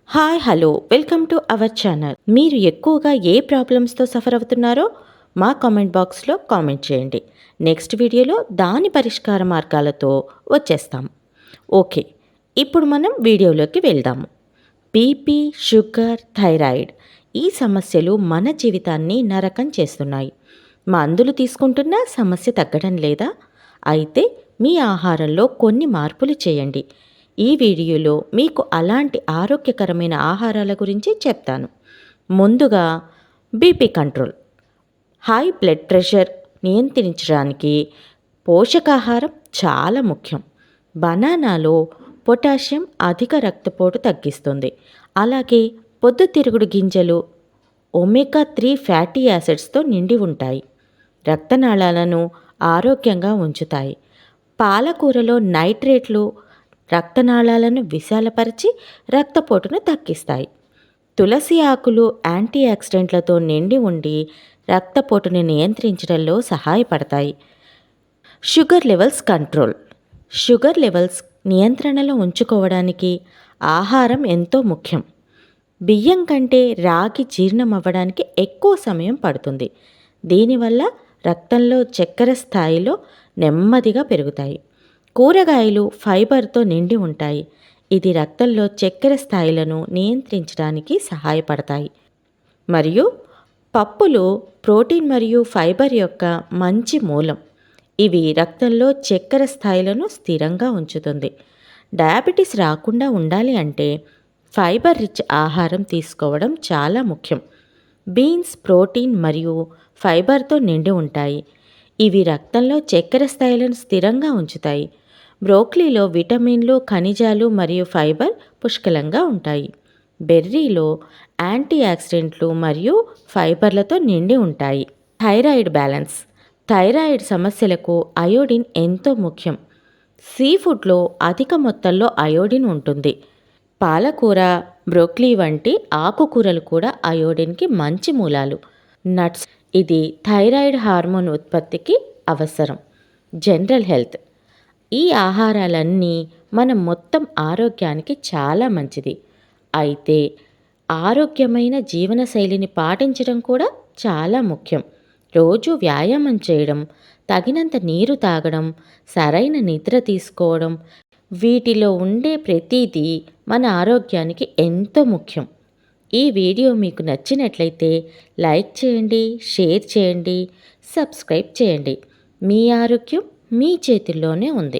Hi hello welcome to our channel. మీరు ఎక్కువగా ఏ ప్రాబ్లమ్స్తో suffer అవుతున్నారో మా కామెంట్ బాక్స్లో కామెంట్ చేయండి. నెక్స్ట్ వీడియోలో దాని పరిష్కార మార్గాలతో వచ్చేస్తాం. ఓకే, ఇప్పుడు మనం వీడియోలోకి వెళ్దాము. బీపీ, షుగర్, థైరాయిడ్ ఈ సమస్యలు మన జీవితాన్ని నరకం చేస్తున్నాయి. మందులు తీసుకుంటున్నా సమస్య తగ్గడం లేదా? అయితే మీ ఆహారంలో కొన్ని మార్పులు చేయండి. ఈ వీడియోలో మీకు అలాంటి ఆరోగ్యకరమైన ఆహారాల గురించి చెప్తాను. ముందుగా BP control. High blood pressure నియంత్రించడానికి పోషకాహారం చాలా ముఖ్యం. బనానాలో పొటాషియం అధిక రక్తపోటు తగ్గిస్తుంది. అలాగే పొద్దుతిరుగుడు గింజలు ఒమేగా 3 ఫ్యాటీ యాసిడ్స్తో నిండి ఉంటాయి. రక్తనాళాలను ఆరోగ్యంగా ఉంచుతాయి. పాలకూరలో నైట్రేట్లు రక్తనాళాలను విశాలపరిచి రక్తపోటును తగ్గిస్తాయి. తులసి ఆకులు యాంటీ ఆక్సిడెంట్లతో నిండి ఉండి రక్తపోటుని నియంత్రించడంలో సహాయపడతాయి. Sugar levels control. Sugar levels నియంత్రణలో ఉంచుకోవడానికి ఆహారం ఎంతో ముఖ్యం. బియ్యం కంటే రాగి జీర్ణం అవ్వడానికి ఎక్కువ సమయం పడుతుంది. దీనివల్ల రక్తంలో చక్కెర స్థాయిలో నెమ్మదిగా పెరుగుతాయి. కూరగాయలు ఫైబర్తో నిండి ఉంటాయి. ఇది రక్తంలో చక్కెర స్థాయిలను నియంత్రించడానికి సహాయపడతాయి. మరియు పప్పులు ప్రోటీన్ మరియు ఫైబర్ యొక్క మంచి మూలం. ఇవి రక్తంలో చక్కెర స్థాయిలను స్థిరంగా ఉంచుతుంది. డయాబెటీస్ రాకుండా ఉండాలి అంటే ఫైబర్ రిచ్ ఆహారం తీసుకోవడం చాలా ముఖ్యం. బీన్స్ ప్రోటీన్ మరియు ఫైబర్తో నిండి ఉంటాయి. ఇవి రక్తంలో చక్కెర స్థాయిలను స్థిరంగా ఉంచుతాయి. బ్రోకలీలో విటమిన్లు, ఖనిజాలు మరియు ఫైబర్ పుష్కలంగా ఉంటాయి. బెర్రీలో యాంటీ ఆక్సిడెంట్లు మరియు ఫైబర్లతో నిండి ఉంటాయి. Thyroid balance. థైరాయిడ్ సమస్యలకు అయోడిన్ ఎంతో ముఖ్యం. సీ ఫుడ్లో అధిక మొత్తంలో అయోడిన్ ఉంటుంది. పాలకూర, బ్రోకలీ వంటి ఆకుకూరలు కూడా అయోడిన్కి మంచి మూలాలు. నట్స్, ఇది థైరాయిడ్ హార్మోన్ ఉత్పత్తికి అవసరం. General health. ఈ ఆహారాలన్నీ మన మొత్తం ఆరోగ్యానికి చాలా మంచిది. అయితే ఆరోగ్యమైన జీవనశైలిని పాటించడం కూడా చాలా ముఖ్యం. రోజు వ్యాయామం చేయడం, తగినంత నీరు తాగడం, సరైన నిద్ర తీసుకోవడం, వీటిలో ఉండే ప్రతిదీ మన ఆరోగ్యానికి ఎంతో ముఖ్యం. ఈ వీడియో మీకు నచ్చినట్లయితే లైక్ చేయండి, షేర్ చేయండి, సబ్స్క్రైబ్ చేయండి. మీ ఆరోగ్యం మీ చేతుల్లోనే ఉంది.